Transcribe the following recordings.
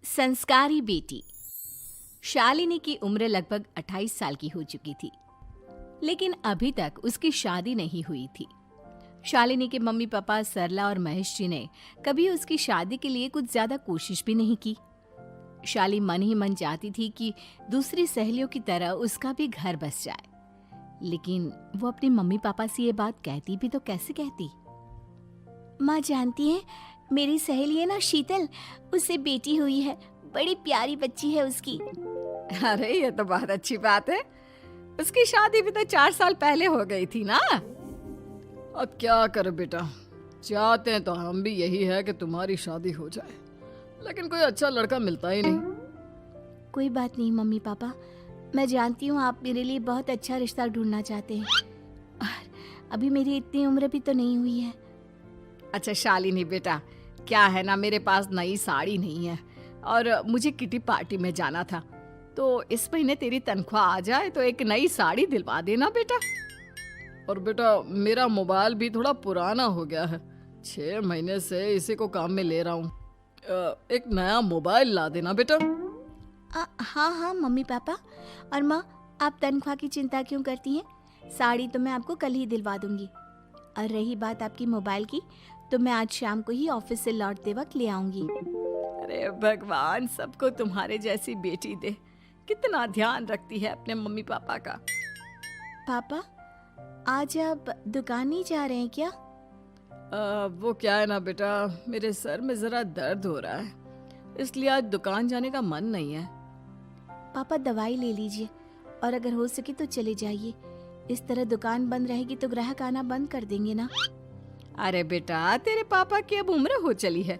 संस्कारी बेटी। शालिनी की उम्र लगभग 28 साल की हो चुकी थी, लेकिन अभी तक उसकी शादी नहीं हुई थी। शालिनी के मम्मी पापा सरला और महेश जी ने कभी उसकी शादी के लिए कुछ ज्यादा कोशिश भी नहीं की। शाली मन ही मन चाहती थी कि दूसरी सहेलियों की तरह उसका भी घर बस जाए, लेकिन वो अपने मम्मी पापा से ये बात कहती भी तो कैसे कहती। माँ जानती है, मेरी सहेली है ना शीतल, उससे बेटी हुई है, बड़ी प्यारी बच्ची है उसकी। अरे ये तो बहुत अच्छी बात है। उसकी शादी भी तो 4 साल पहले हो गई थी ना। अब क्या करे बेटा, चाहते हैं तो हम भी यही है कि तुम्हारी शादी हो जाए, लेकिन कोई अच्छा लड़का मिलता ही नहीं। कोई बात नहीं मम्मी पापा, मैं जानती हूँ आप मेरे लिए बहुत अच्छा रिश्ता ढूंढना चाहते हैं, और अभी मेरी इतनी उम्र भी तो नहीं हुई है। अच्छा शालिनी बेटा, क्या है ना, मेरे पास नई साड़ी नहीं है और मुझे किटी पार्टी में जाना था, तो इस महीने तेरी तनख्वाह आ जाए तो एक नई साड़ी दिलवा देना बेटा। और बेटा मेरा मोबाइल भी थोड़ा पुराना हो गया है, 6 महीने से इसी को काम में ले रहा हूँ। एक नया मोबाइल ला देना बेटा। हाँ हाँ मम्मी पापा। और माँ, आप तनख्वाह की चिंता क्यों करती हैं? साड़ी तो मैं आपको कल ही दिलवा दूंगी। और रही बात आपकी मोबाइल की, तो मैं आज शाम को ही ऑफिस से लौटते वक्त ले आऊंगी। अरे भगवान सबको तुम्हारे जैसी बेटी दे, कितना ध्यान रखती है अपने मम्मी पापा का। पापा, आज आप दुकान नहीं जा रहे हैं क्या? वो क्या है ना बेटा, मेरे सर में जरा दर्द हो रहा है, इसलिए आज दुकान जाने का मन नहीं है। पापा दवाई ले लीजिए, और अगर हो सके तो चले जाइए। इस तरह दुकान बंद रहेगी तो ग्राहक आना बंद कर देंगे ना। अरे बेटा, तेरे पापा की अब उम्र हो चली है,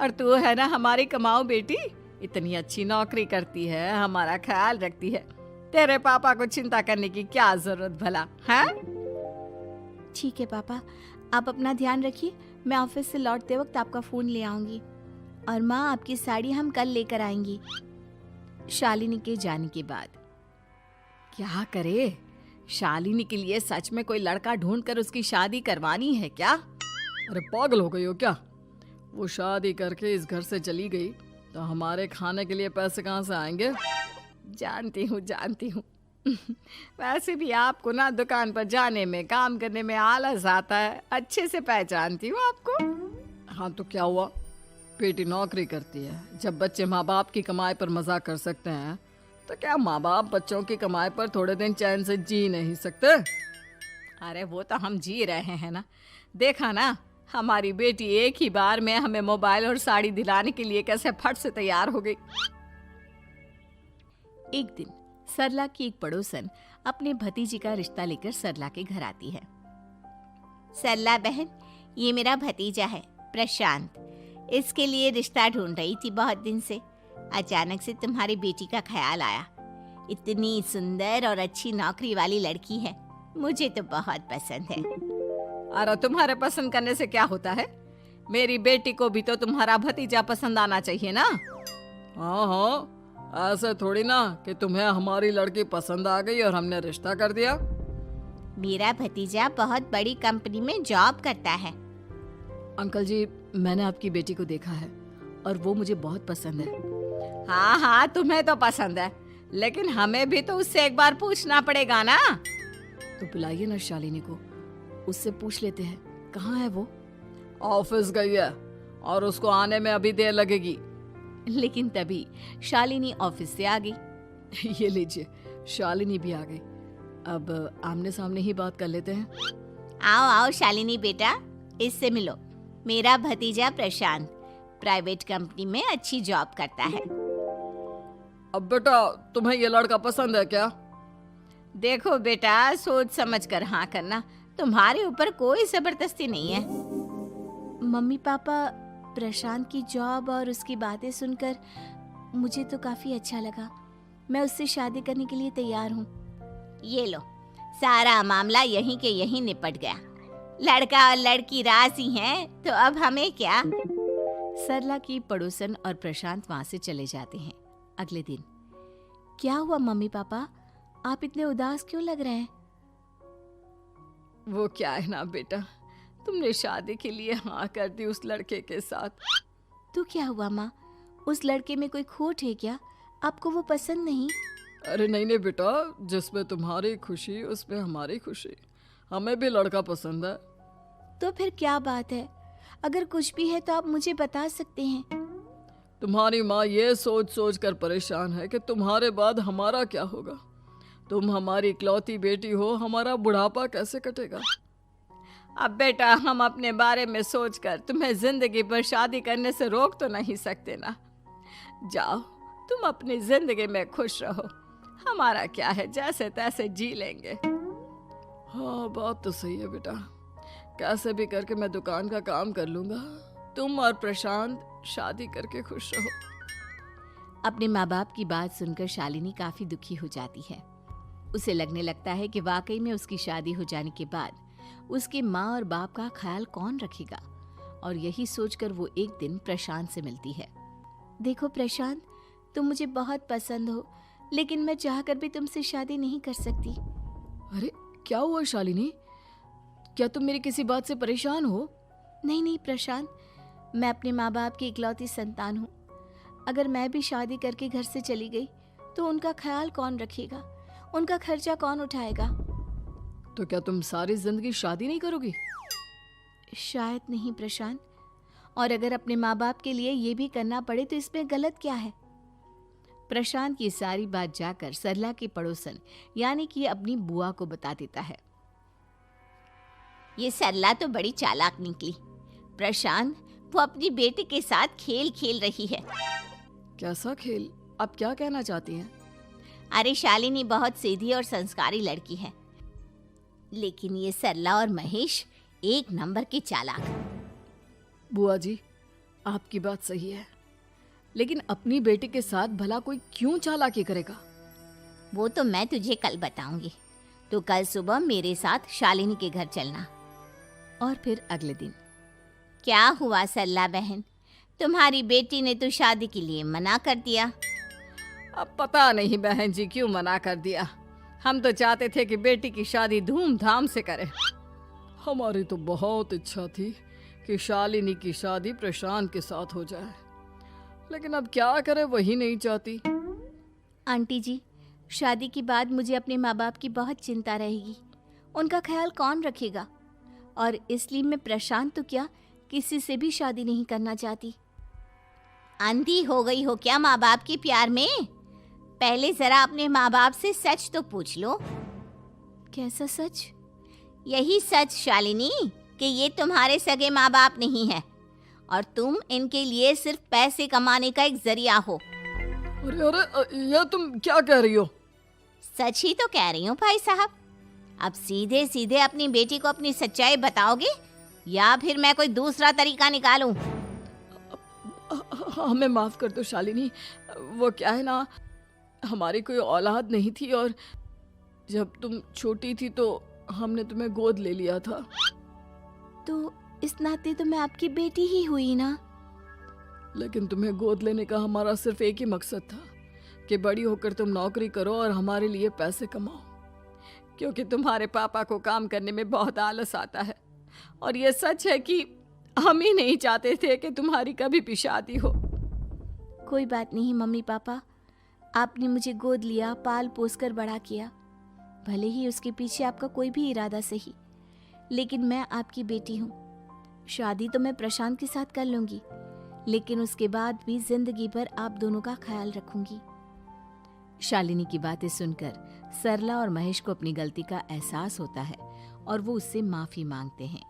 और तू है ना हमारी कमाऊ बेटी, इतनी अच्छी नौकरी करती है, हमारा ख्याल रखती है, तेरे पापा को चिंता करने की क्या जरूरत भला है? ठीक है पापा, आप अपना ध्यान रखिए, मैं ऑफिस से लौटते वक्त आपका फोन ले आऊंगी। और माँ, आपकी साड़ी हम कल लेकर आएंगी। शालिनी के जाने के बाद क्या करे, शालिनी के लिए सच में कोई लड़का ढूंढकर उसकी शादी करवानी है क्या? अरे पागल हो गई हो क्या? वो शादी करके इस घर से चली गई तो हमारे खाने के लिए पैसे कहाँ से आएंगे? जानती हूँ वैसे भी आपको ना दुकान पर जाने में, काम करने में आलस आता है, अच्छे से पहचानती हूँ आपको। हाँ तो क्या हुआ, बेटी नौकरी करती है, जब बच्चे माँ बाप की कमाई पर मजाक कर सकते हैं, तो क्या माँ बाप बच्चों की कमाई पर थोड़े दिन चैन से जी नहीं सकते? अरे वो तो हम जी रहे हैं ना, देखा ना हमारी बेटी एक ही बार में हमें मोबाइल और साड़ी दिलाने के लिए कैसे फट से तैयार हो गई। एक दिन सरला की एक पड़ोसन अपने भतीजी का रिश्ता लेकर सरला के घर आती है। सरला बहन, ये मेरा भतीजा है प्रशांत, इसके लिए रिश्ता ढूंढ रही थी बहुत दिन से। अचानक से तुम्हारी बेटी का ख्याल आया। इतनी सुंदर और अच्छी नौकरी वाली लड़की है, मुझे तो बहुत पसंद है। अरे तुम्हारे पसंद करने से क्या होता है, मेरी बेटी को भी तो तुम्हारा भतीजा पसंद आना चाहिए ना। हाँ, ऐसे थोड़ी ना कि तुम्हें हमारी लड़की पसंद आ गई और हमने रिश्ता कर दिया। मेरा भतीजा बहुत बड़ी कंपनी में जॉब करता है। अंकल जी, मैंने आपकी बेटी को देखा है और वो मुझे बहुत पसंद है। हाँ, तुम्हें तो पसंद है, लेकिन हमें भी तो उससे एक बार पूछना पड़ेगा ना। तो बुलाइए ना शालिनी को, उससे पूछ लेते हैं कहाँ है वो। ऑफिस गई है और उसको आने में अभी देर लगेगी। लेकिन तभी शालिनी ऑफिस से आ गई। ये लीजिए, शालिनी भी आ गई। अब आमने सामने ही बात कर लेते हैं। आओ आओ शालिनी बेटा, इससे मिलो। मेरा भतीजा प्रशांत प्राइवेट कंपनी में अच्छी जॉब करता है। अब बेटा, तुम्हें ये लड़का पसंद है क्या? देखो बेटा, सोच समझ कर हाँ करना, तुम्हारे ऊपर कोई जबरदस्ती नहीं है। मम्मी पापा, प्रशांत की जॉब और उसकी बातें सुनकर मुझे तो काफी अच्छा लगा। मैं उससे शादी करने के लिए तैयार हूँ। ये लो, सारा मामला यहीं के यहीं निपट गया। लड़का और लड़की राजी हैं, तो अब हमें क्या। सरला की पड़ोसन और प्रशांत वहां से चले जाते हैं। अगले दिन, क्या हुआ मम्मी पापा, आप इतने उदास क्यों लग रहे हैं? वो क्या है ना बेटा, तुमने शादी के लिए हाँ कर दी उस लड़के के साथ। तो क्या हुआ माँ, उस लड़के में कोई खोट है क्या? आपको वो पसंद नहीं? अरे नहीं नहीं बेटा, जिसमें तुम्हारी खुशी उसमें हमारी खुशी। हमें भी लड़का पसंद है। तो फिर क्या बात है? अगर कुछ भी है तो आप मुझे बता सकते हैं। तुम्हारी माँ ये सोच सोच कर परेशान है कि तुम्हारे बाद हमारा क्या होगा। तुम हमारी इकलौती बेटी हो, हमारा बुढ़ापा कैसे कटेगा। अब बेटा, हम अपने बारे में सोचकर तुम्हें जिंदगी भर शादी करने से रोक तो नहीं सकते ना। जाओ, तुम अपनी जिंदगी में खुश रहो, हमारा क्या है, जैसे तैसे जी लेंगे। हाँ, बात तो सही है बेटा। कैसे भी करके मैं दुकान का काम कर लूंगा। तुम और प्रशांत शादी करके खुश रहो। अपने माँ बाप की बात सुनकर शालिनी काफी दुखी हो जाती है। उसे लगने लगता है कि वाकई में उसकी शादी हो जाने के बाद उसकी माँ और बाप का ख्याल कौन रखेगा। और यही सोचकर वो एक दिन प्रशांत से मिलती है। देखो प्रशांत, तुम मुझे बहुत पसंद हो, लेकिन मैं चाहकर भी तुमसे शादी नहीं कर सकती। अरे क्या हुआ शालिनी? क्या तुम मेरी किसी बात से परेशान हो? नहीं नहीं प्रशांत, मैं अपने माँ बाप की इकलौती संतान हूँ। अगर मैं भी शादी करके घर से चली गई तो उनका ख्याल कौन रखेगा, उनका खर्चा कौन उठाएगा। तो क्या तुम सारी जिंदगी शादी नहीं करोगी? शायद नहीं प्रशांत, और अगर अपने माँ बाप के लिए ये भी करना पड़े तो इसमें गलत क्या है। प्रशांत की सारी बात जाकर सरला की पड़ोसन यानी कि अपनी बुआ को बता देता है। ये सरला तो बड़ी चालाक निकली। प्रशांत, वो अपनी बेटी के साथ खेल खेल रही है। कैसा खेल? आप क्या कहना चाहती हैं? अरे शालिनी बहुत सीधी और संस्कारी लड़की है, लेकिन ये सरला और महेश एक नंबर के चालाक। बुआ जी, आपकी बात सही है, लेकिन अपनी बेटी के साथ भला कोई क्यों चालाकी करेगा? वो तो मैं तुझे कल बताऊंगी। तो कल सुबह मेरे साथ शालिनी के घर चलना। और फिर अगले दिन। क्या हुआ सरला बहन, तुम्हारी बेटी ने तो शादी के लिए मना कर दिया। अब पता नहीं बहन जी क्यों मना कर दिया। हम तो चाहते थे कि बेटी की शादी धूमधाम से करें। हमारी तो बहुत इच्छा थी कि शालिनी की शादी प्रशांत के साथ हो जाए, लेकिन अब क्या करें, वही नहीं चाहती। आंटी जी, शादी के बाद मुझे अपने माँ बाप की बहुत चिंता रहेगी। उनका ख्याल कौन रखेगा, और इसलिए मैं प्रशांत तो क्या किसी से भी शादी नहीं करना चाहती। अंधी हो गई हो क्या माँ बाप के प्यार में? पहले जरा अपने माँ बाप से सच तो पूछ लो। कैसा सच? यही सच शालिनी कि ये तुम्हारे सगे माँ बाप नहीं है और तुम इनके लिए सिर्फ पैसे कमाने का एक जरिया हो। अरे अरे, ये तुम क्या कह रही हो? सच ही तो कह रही हूँ भाई साहब। अब सीधे सीधे अपनी बेटी को अपनी सच्चाई बताओगे या फिर मैं कोई दूसरा तरीका निकालूं? हमें माफ कर दो शालिनी। वो क्या है ना, हमारी कोई औलाद नहीं थी और जब तुम छोटी थी तो हमने तुम्हें गोद ले लिया था। तो इस नाते तो मैं आपकी बेटी ही हुई ना। लेकिन तुम्हें गोद लेने का हमारा सिर्फ एक ही मकसद था कि बड़ी होकर तुम नौकरी करो और हमारे लिए पैसे कमाओ, क्योंकि तुम्हारे पापा को काम करने में बहुत आलस आता है। और ये सच है कि हम ही नहीं चाहते थे कि तुम्हारी कभी भी शादी हो। कोई बात नहीं मम्मी पापा, आपने मुझे गोद लिया, पाल पोस कर बड़ा किया। भले ही उसके पीछे आपका कोई भी इरादा सही, लेकिन मैं आपकी बेटी हूँ। शादी तो मैं प्रशांत के साथ कर लूंगी, लेकिन उसके बाद भी जिंदगी भर आप दोनों का ख्याल रखूंगी। शालिनी की बातें सुनकर सरला और महेश को अपनी गलती का एहसास होता है और वो उससे माफी मांगते हैं।